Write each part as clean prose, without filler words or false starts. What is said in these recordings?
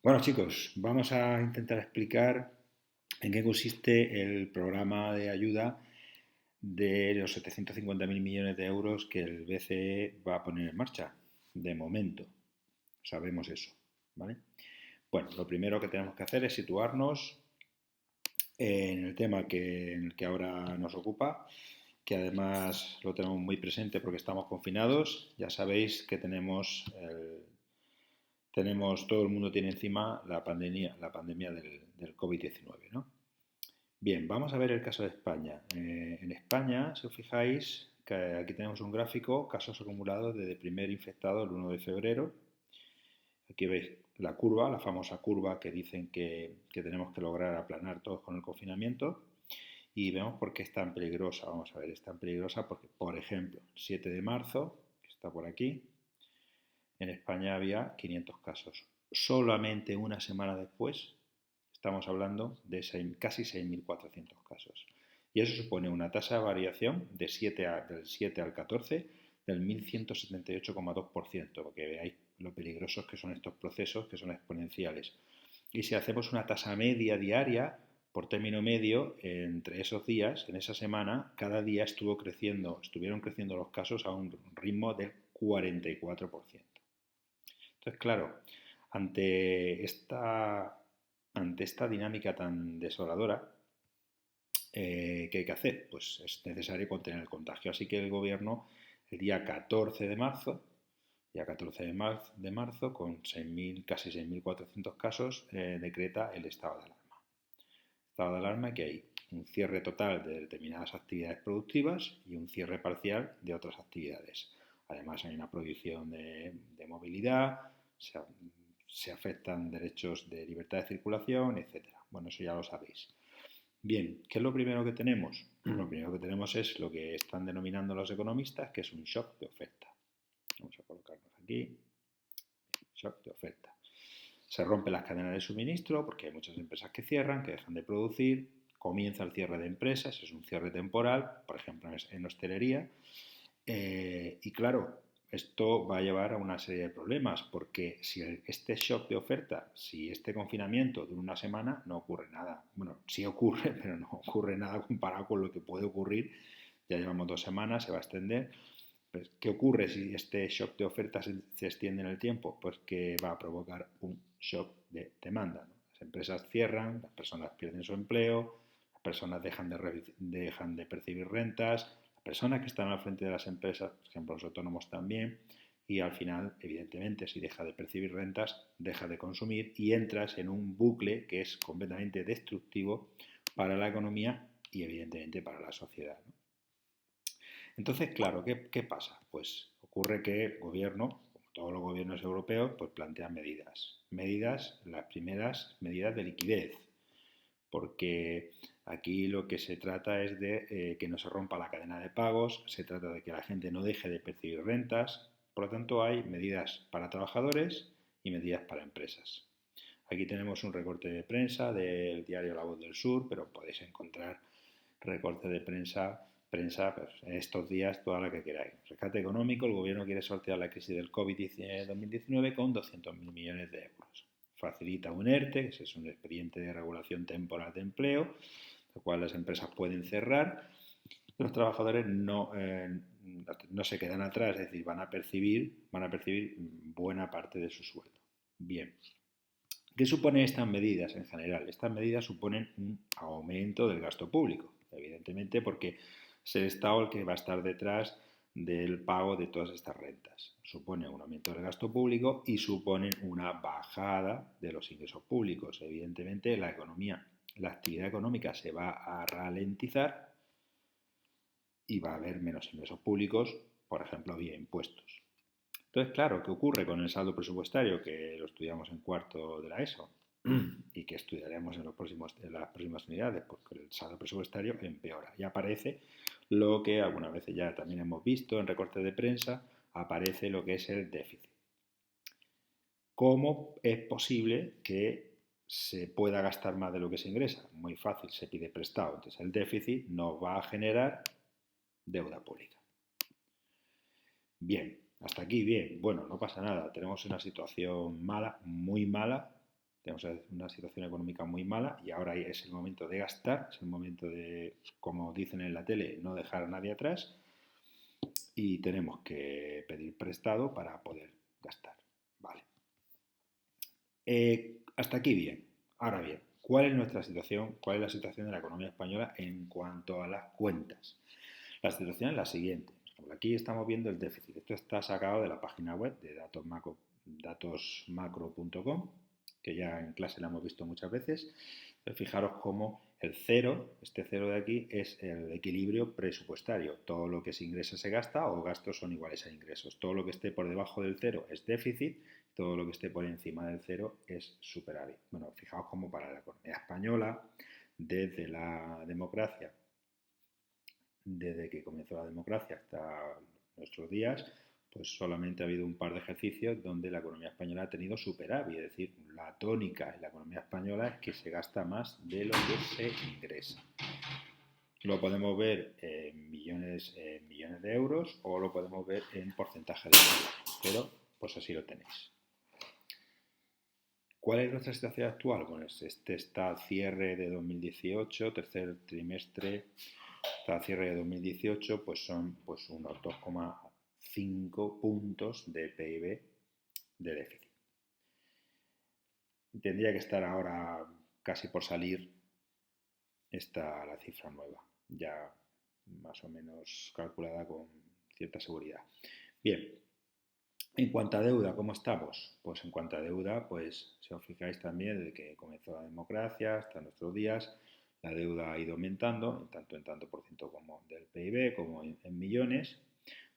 Bueno, chicos, vamos a intentar explicar en qué consiste el programa de ayuda de los 750.000 millones de euros que el BCE va a poner en marcha. De momento, sabemos eso, ¿vale? Bueno, lo primero que tenemos que hacer es situarnos en el tema en el que ahora nos ocupa, que además lo tenemos muy presente porque estamos confinados. Ya sabéis que todo el mundo tiene encima la pandemia del COVID-19, ¿no? Bien, vamos a ver el caso de España. En España, si os fijáis, que aquí tenemos un gráfico, casos acumulados desde el primer infectado el 1 de febrero. Aquí veis la curva, la famosa curva que dicen que tenemos que lograr aplanar todos con el confinamiento. Y vemos por qué es tan peligrosa. Vamos a ver, es tan peligrosa porque, por ejemplo, el 7 de marzo, que está por aquí, en España había 500 casos. Solamente una semana después estamos hablando de casi 6.400 casos. Y eso supone una tasa de variación del 7 al 14 del 1.178,2%, porque veáis lo peligrosos que son estos procesos, que son exponenciales. Y si hacemos una tasa media diaria, por término medio, entre esos días, en esa semana, cada día estuvieron creciendo los casos a un ritmo del 44%. Entonces, claro, ante esta, ante esta dinámica tan desoladora, ¿qué hay que hacer? Pues es necesario contener el contagio. Así que el gobierno, el día 14 de marzo, con casi 6.400 casos, decreta el estado de alarma. Estado de alarma que hay un cierre total de determinadas actividades productivas y un cierre parcial de otras actividades. Además hay una prohibición de movilidad, se, se afectan derechos de libertad de circulación, etcétera. Bueno, eso ya lo sabéis. Bien, ¿qué es lo primero que tenemos? Lo primero que tenemos es lo que están denominando los economistas, que es un shock de oferta. Vamos a colocarnos aquí. Shock de oferta. Se rompen las cadenas de suministro porque hay muchas empresas que cierran, que dejan de producir, comienza el cierre de empresas, es un cierre temporal, por ejemplo en hostelería, y claro, esto va a llevar a una serie de problemas, porque si este shock de oferta, si este confinamiento dura una semana, no ocurre nada. Bueno, sí ocurre, pero no ocurre nada comparado con lo que puede ocurrir. Ya llevamos 2 semanas, se va a extender. Pues, ¿qué ocurre si este shock de oferta se extiende en el tiempo? Pues que va a provocar un shock de demanda, ¿no? Las empresas cierran, las personas pierden su empleo, las personas dejan de percibir rentas, las personas que están al frente de las empresas, por ejemplo los autónomos también, y al final, evidentemente, si deja de percibir rentas, deja de consumir y entras en un bucle que es completamente destructivo para la economía y evidentemente para la sociedad, ¿no? Entonces, claro, ¿qué pasa? Pues ocurre que el gobierno, como todos los gobiernos europeos, pues plantean medidas. Las primeras medidas de liquidez, porque aquí lo que se trata es de que no se rompa la cadena de pagos, se trata de que la gente no deje de percibir rentas, por lo tanto hay medidas para trabajadores y medidas para empresas. Aquí tenemos un recorte de prensa del diario La Voz del Sur, pero podéis encontrar recorte de prensa pues, en estos días toda la que queráis. Rescate económico, el gobierno quiere sortear la crisis del COVID-2019 con 200.000 millones de euros. Facilita un ERTE, que es un expediente de regulación temporal de empleo, lo cual las empresas pueden cerrar. Los trabajadores no se quedan atrás, es decir, van a percibir buena parte de su sueldo. Bien, ¿qué suponen estas medidas en general? Estas medidas suponen un aumento del gasto público, evidentemente porque es el Estado el que va a estar detrás del pago de todas estas rentas. Supone un aumento del gasto público y suponen una bajada de los ingresos públicos. Evidentemente la actividad económica se va a ralentizar y va a haber menos ingresos públicos, por ejemplo, vía impuestos. Entonces, claro, ¿qué ocurre con el saldo presupuestario? Que lo estudiamos en cuarto de la ESO y que estudiaremos en las próximas unidades, porque el saldo presupuestario empeora. Y aparece lo que algunas veces ya también hemos visto en recortes de prensa, aparece lo que es el déficit. ¿Cómo es posible que se pueda gastar más de lo que se ingresa? Muy fácil, se pide prestado. Entonces el déficit nos va a generar deuda pública. Bien, hasta aquí bien. Bueno, no pasa nada. Tenemos una situación mala, muy mala, tenemos una situación económica muy mala y ahora es el momento de gastar, es el momento de, como dicen en la tele, no dejar a nadie atrás y tenemos que pedir prestado para poder gastar. Vale. Hasta aquí bien. Ahora bien, ¿cuál es nuestra situación? ¿Cuál es la situación de la economía española en cuanto a las cuentas? La situación es la siguiente. Aquí estamos viendo el déficit. Esto está sacado de la página web de datosmacro.com, que ya en clase la hemos visto muchas veces. Pero fijaros cómo el cero, este cero de aquí, es el equilibrio presupuestario. Todo lo que se ingresa se gasta o gastos son iguales a ingresos. Todo lo que esté por debajo del cero es déficit, todo lo que esté por encima del cero es superávit. Bueno, fijaos cómo para la economía española, desde la democracia, desde que comenzó la democracia hasta nuestros días, pues solamente ha habido un par de ejercicios donde la economía española ha tenido superávit, es decir, la tónica en la economía española es que se gasta más de lo que se ingresa. Lo podemos ver en millones de euros o lo podemos ver en porcentaje de euros, pero pues así lo tenéis. ¿Cuál es nuestra situación actual? Bueno, este está al cierre de 2018, tercer trimestre, hasta cierre de 2018, pues son pues unos 2,5 puntos de PIB de déficit. Tendría que estar ahora casi por salir la cifra nueva, ya más o menos calculada con cierta seguridad. Bien, en cuanto a deuda, ¿cómo estamos? Pues en cuanto a deuda, pues si os fijáis también desde que comenzó la democracia hasta nuestros días, la deuda ha ido aumentando, tanto en tanto por ciento como del PIB, como en millones.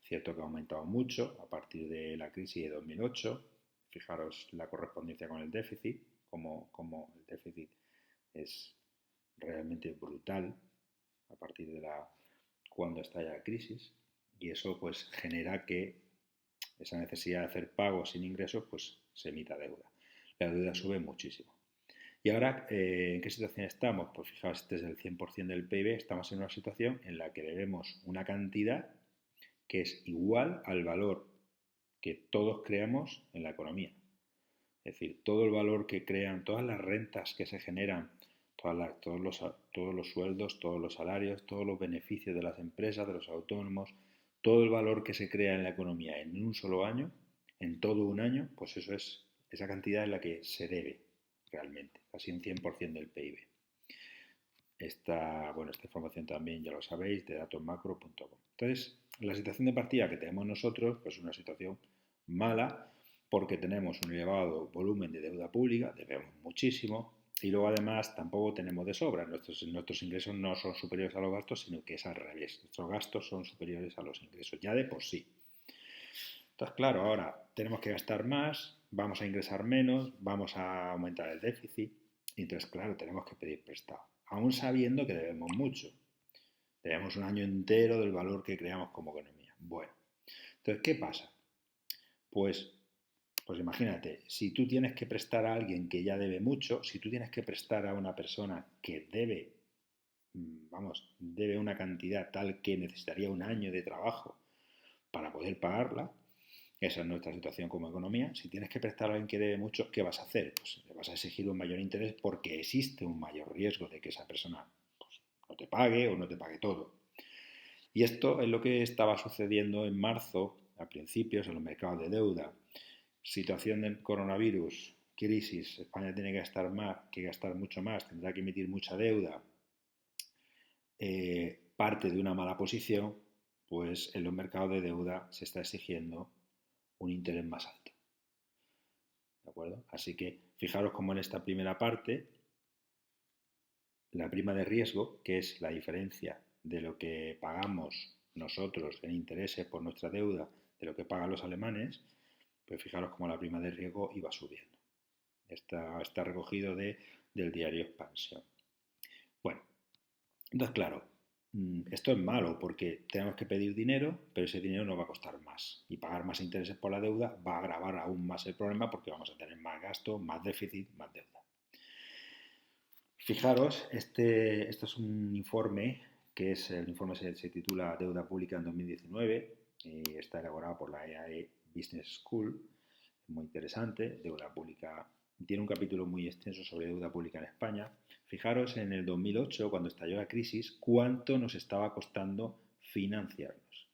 Cierto que ha aumentado mucho a partir de la crisis de 2008. Fijaros la correspondencia con el déficit, como el déficit es realmente brutal a partir de cuando estalla la crisis. Y eso pues genera que esa necesidad de hacer pagos sin ingresos pues se emita deuda. La deuda sube muchísimo. Y ahora, ¿en qué situación estamos? Pues fijaos, desde el 100% del PIB estamos en una situación en la que debemos una cantidad que es igual al valor que todos creamos en la economía. Es decir, todo el valor que crean, todas las rentas que se generan, todos los sueldos, todos los salarios, todos los beneficios de las empresas, de los autónomos, todo el valor que se crea en la economía en un solo año, en todo un año, pues eso es esa cantidad en la que se debe realmente, casi un 100% del PIB. Esta información también ya lo sabéis de datosmacro.com. Entonces, la situación de partida que tenemos nosotros pues es una situación mala porque tenemos un elevado volumen de deuda pública, debemos muchísimo y luego además tampoco tenemos de sobra. Nuestros ingresos no son superiores a los gastos, sino que es al revés. Nuestros gastos son superiores a los ingresos, ya de por sí. Entonces, claro, ahora tenemos que gastar más, vamos a ingresar menos, vamos a aumentar el déficit y entonces, claro, tenemos que pedir prestado, aún sabiendo que debemos mucho. Debemos un año entero del valor que creamos como economía. Bueno, entonces, ¿qué pasa? Pues imagínate, si tú tienes que prestar a alguien que ya debe mucho, si tú tienes que prestar a una persona que debe una cantidad tal que necesitaría un año de trabajo para poder pagarla, esa es nuestra situación como economía. Si tienes que prestar a alguien que debe mucho, ¿qué vas a hacer? Pues le vas a exigir un mayor interés porque existe un mayor riesgo de que esa persona pues, no te pague o no te pague todo. Y esto es lo que estaba sucediendo en marzo, a principios, en los mercados de deuda. Situación del coronavirus, crisis, España tiene que gastar mucho más, tendrá que emitir mucha deuda, parte de una mala posición, pues en los mercados de deuda se está exigiendo un interés más alto. ¿De acuerdo? Así que fijaros cómo en esta primera parte la prima de riesgo, que es la diferencia de lo que pagamos nosotros en intereses por nuestra deuda de lo que pagan los alemanes, pues fijaros cómo la prima de riesgo iba subiendo. Está recogido del diario Expansión. Bueno, entonces claro, esto es malo porque tenemos que pedir dinero, pero ese dinero nos va a costar más. Y pagar más intereses por la deuda va a agravar aún más el problema porque vamos a tener más gasto, más déficit, más deuda. Fijaros, esto es un informe que el informe se titula Deuda Pública en 2019 y está elaborado por la EAE Business School, muy interesante, deuda pública tiene un capítulo muy extenso sobre deuda pública en España. Fijaros en el 2008, cuando estalló la crisis, cuánto nos estaba costando financiarnos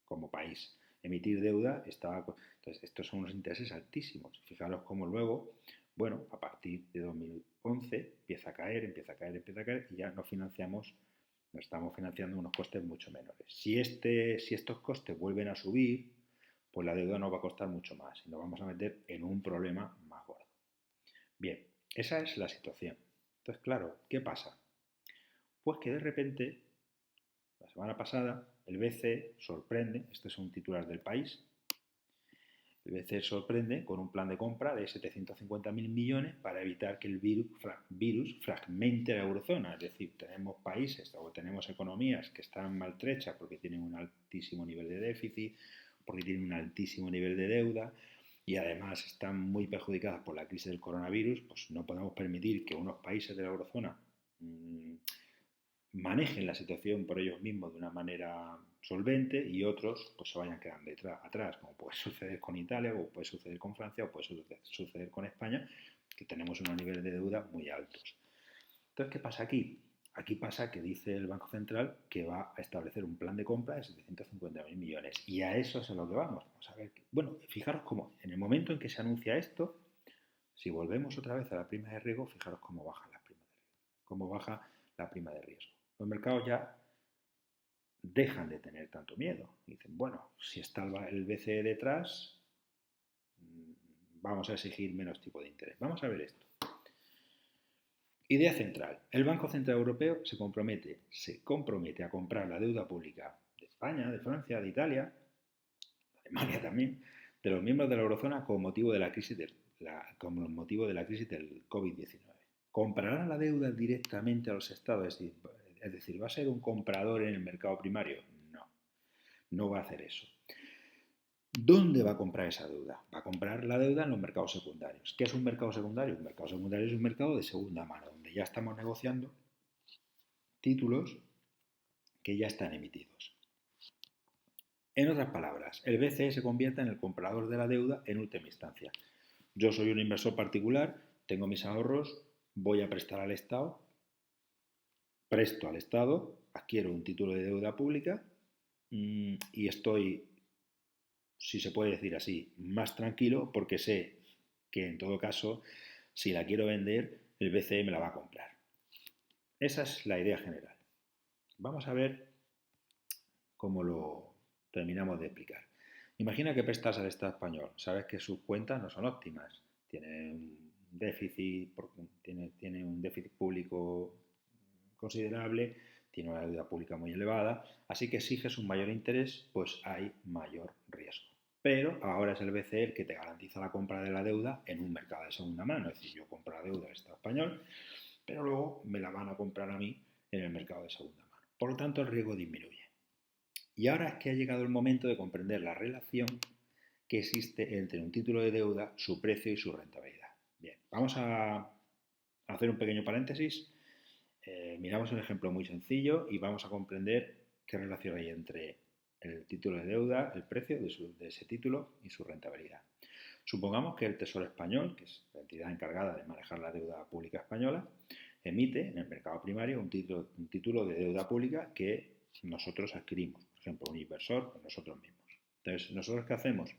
como país. Emitir deuda estaba... Entonces, estos son unos intereses altísimos. Fijaros cómo luego, bueno, a partir de 2011 empieza a caer, empieza a caer, empieza a caer y ya nos estamos financiando unos costes mucho menores. Si estos costes vuelven a subir, pues la deuda nos va a costar mucho más y nos vamos a meter en un problema más gordo. Bien, esa es la situación. Entonces, claro, ¿qué pasa? Pues que de repente, la semana pasada, el BCE sorprende, este es un titular del País, el BCE sorprende con un plan de compra de 750.000 millones para evitar que el virus fragmente la eurozona. Es decir, tenemos países o tenemos economías que están maltrechas porque tienen un altísimo nivel de déficit, porque tienen un altísimo nivel de deuda y además están muy perjudicadas por la crisis del coronavirus. Pues no podemos permitir que unos países de la eurozona manejen la situación por ellos mismos de una manera solvente y otros pues se vayan quedando atrás, como puede suceder con Italia, o puede suceder con Francia, o puede suceder con España, que tenemos unos niveles de deuda muy altos. Entonces, ¿qué pasa aquí? Aquí pasa que dice el Banco Central que va a establecer un plan de compra de 750.000 millones y a eso es a lo que vamos. Vamos a ver. Bueno, fijaros cómo en el momento en que se anuncia esto, si volvemos otra vez a la prima de riesgo, fijaros cómo baja la prima de riesgo, cómo baja la prima de riesgo. Los mercados ya dejan de tener tanto miedo. Dicen, bueno, si está el BCE detrás, vamos a exigir menos tipo de interés. Vamos a ver esto. Idea central. El Banco Central Europeo se compromete a comprar la deuda pública de España, de Francia, de Italia, de Alemania también, de los miembros de la eurozona con motivo de la crisis del COVID-19. ¿Comprarán la deuda directamente a los estados? Es decir, ¿va a ser un comprador en el mercado primario? No, no va a hacer eso. ¿Dónde va a comprar esa deuda? Va a comprar la deuda en los mercados secundarios. ¿Qué es un mercado secundario? Un mercado secundario es un mercado de segunda mano, donde ya estamos negociando títulos que ya están emitidos. En otras palabras, el BCE se convierte en el comprador de la deuda en última instancia. Yo soy un inversor particular, tengo mis ahorros, voy a prestar al Estado, presto al Estado, adquiero un título de deuda pública y estoy, si se puede decir así, más tranquilo porque sé que en todo caso, si la quiero vender, el BCE me la va a comprar. Esa es la idea general. Vamos a ver cómo lo terminamos de explicar. Imagina que prestas al Estado español, sabes que sus cuentas no son óptimas, tiene un déficit público considerable, tiene una deuda pública muy elevada, así que exiges un mayor interés, pues hay mayor riesgo. Pero ahora es el BCE el que te garantiza la compra de la deuda en un mercado de segunda mano, es decir, yo compro la deuda del Estado español, pero luego me la van a comprar a mí en el mercado de segunda mano. Por lo tanto, el riesgo disminuye. Y ahora es que ha llegado el momento de comprender la relación que existe entre un título de deuda, su precio y su rentabilidad. Bien, vamos a hacer un pequeño paréntesis. Miramos un ejemplo muy sencillo y vamos a comprender qué relación hay entre el título de deuda, el precio de ese título y su rentabilidad. Supongamos que el Tesoro Español, que es la entidad encargada de manejar la deuda pública española, emite en el mercado primario un título de deuda pública que nosotros adquirimos, por ejemplo, un inversor o nosotros mismos. Entonces, ¿nosotros qué hacemos?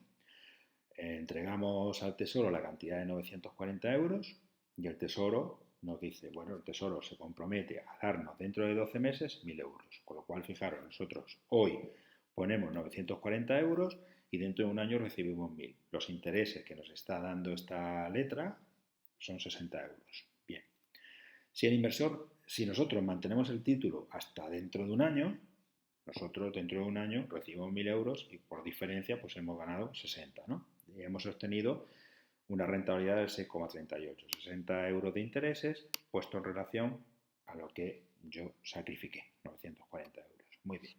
Entregamos al Tesoro la cantidad de 940 euros y el Tesoro nos dice, bueno, el Tesoro se compromete a darnos dentro de 12 meses 1.000 euros. Con lo cual, fijaros, nosotros hoy ponemos 940 euros y dentro de un año recibimos 1.000. Los intereses que nos está dando esta letra son 60 euros. Bien. Si nosotros mantenemos el título hasta dentro de un año, nosotros dentro de un año recibimos 1.000 euros y por diferencia pues hemos ganado 60, ¿no? Y hemos obtenido una rentabilidad del 6,38, 60 euros de intereses puesto en relación a lo que yo sacrifiqué, 940 euros. Muy bien.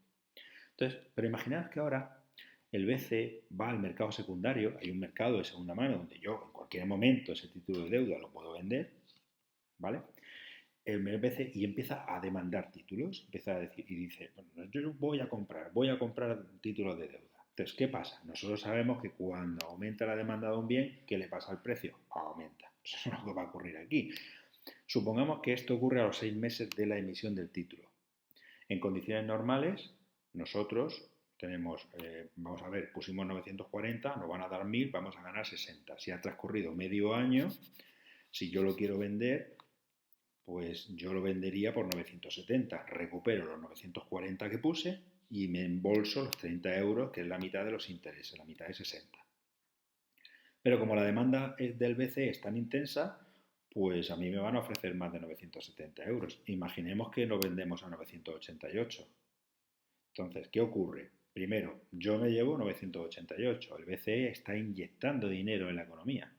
Entonces, pero imaginad que ahora el BCE va al mercado secundario, hay un mercado de segunda mano donde yo en cualquier momento ese título de deuda lo puedo vender, ¿vale? El BCE y empieza a demandar títulos, empieza a decir y dice, bueno, yo voy a comprar títulos de deuda. Entonces, ¿qué pasa? Nosotros sabemos que cuando aumenta la demanda de un bien, ¿qué le pasa al precio? Aumenta. Pues eso es lo que va a ocurrir aquí. Supongamos que esto ocurre a los 6 meses de la emisión del título. En condiciones normales, nosotros tenemos, vamos a ver, pusimos 940, nos van a dar 1000, vamos a ganar 60. Si ha transcurrido medio año, si yo lo quiero vender, pues yo lo vendería por 970. Recupero los 940 que puse y me embolso los 30 euros, que es la mitad de los intereses, la mitad de 60. Pero como la demanda del BCE es tan intensa, pues a mí me van a ofrecer más de 970 euros. Imaginemos que lo vendemos a 988. Entonces, ¿qué ocurre? Primero, yo me llevo 988. El BCE está inyectando dinero en la economía.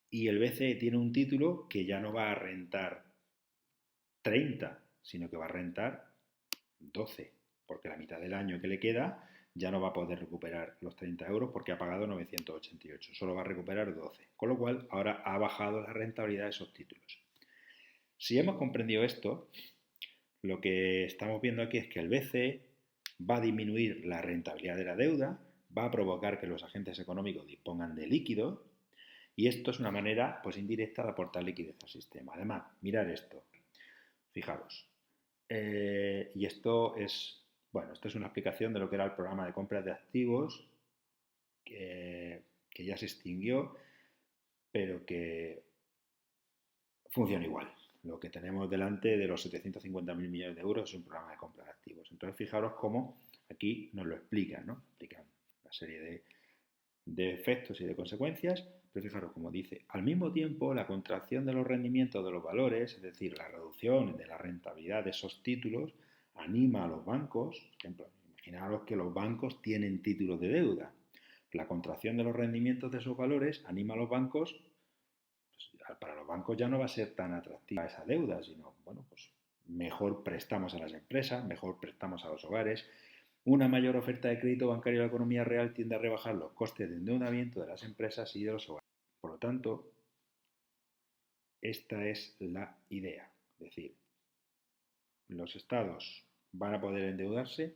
Y el BCE tiene un título que ya no va a rentar 30, sino que va a rentar 12, porque la mitad del año que le queda ya no va a poder recuperar los 30 euros porque ha pagado 988, solo va a recuperar 12, con lo cual ahora ha bajado la rentabilidad de esos títulos. Si hemos comprendido esto, lo que estamos viendo aquí es que el BCE va a disminuir la rentabilidad de la deuda, va a provocar que los agentes económicos dispongan de líquido y esto es una manera pues indirecta de aportar liquidez al sistema. Además, mirar esto, fijaros, y esto es, bueno, esto es una explicación de lo que era el programa de compras de activos que ya se extinguió, pero que funciona igual. Lo que tenemos delante de los 750.000 millones de euros es un programa de compra de activos. Entonces, fijaros cómo aquí nos lo explican, ¿no? Explican una serie de efectos y de consecuencias, pero fijaros como dice, al mismo tiempo la contracción de los rendimientos de los valores, es decir, la reducción de la rentabilidad de esos títulos, anima a los bancos, por ejemplo, imaginaros que los bancos tienen títulos de deuda. La contracción de los rendimientos de esos valores anima a los bancos, pues, para los bancos ya no va a ser tan atractiva esa deuda, sino, bueno, pues mejor prestamos a las empresas, mejor prestamos a los hogares. Una mayor oferta de crédito bancario a la economía real tiende a rebajar los costes de endeudamiento de las empresas y de los hogares. Por lo tanto, esta es la idea. Es decir, los estados van a poder endeudarse,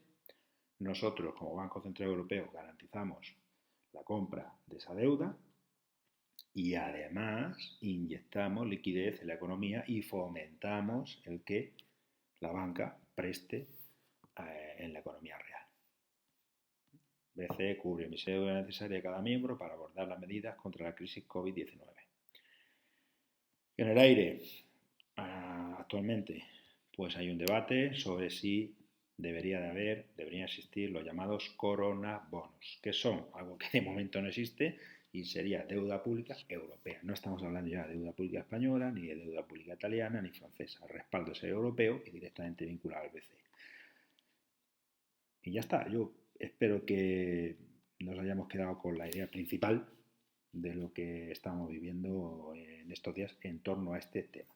nosotros como Banco Central Europeo garantizamos la compra de esa deuda y además inyectamos liquidez en la economía y fomentamos el que la banca preste en la economía real. BCE cubre emisión de deuda necesaria a cada miembro para abordar las medidas contra la crisis COVID-19. En el aire, actualmente, pues hay un debate sobre si deberían existir los llamados corona bonos, que son algo que de momento no existe y sería deuda pública europea. No estamos hablando ya de deuda pública española, ni de deuda pública italiana, ni francesa. El respaldo es europeo y directamente vinculado al BCE. Y ya está, yo espero que nos hayamos quedado con la idea principal de lo que estamos viviendo en estos días en torno a este tema.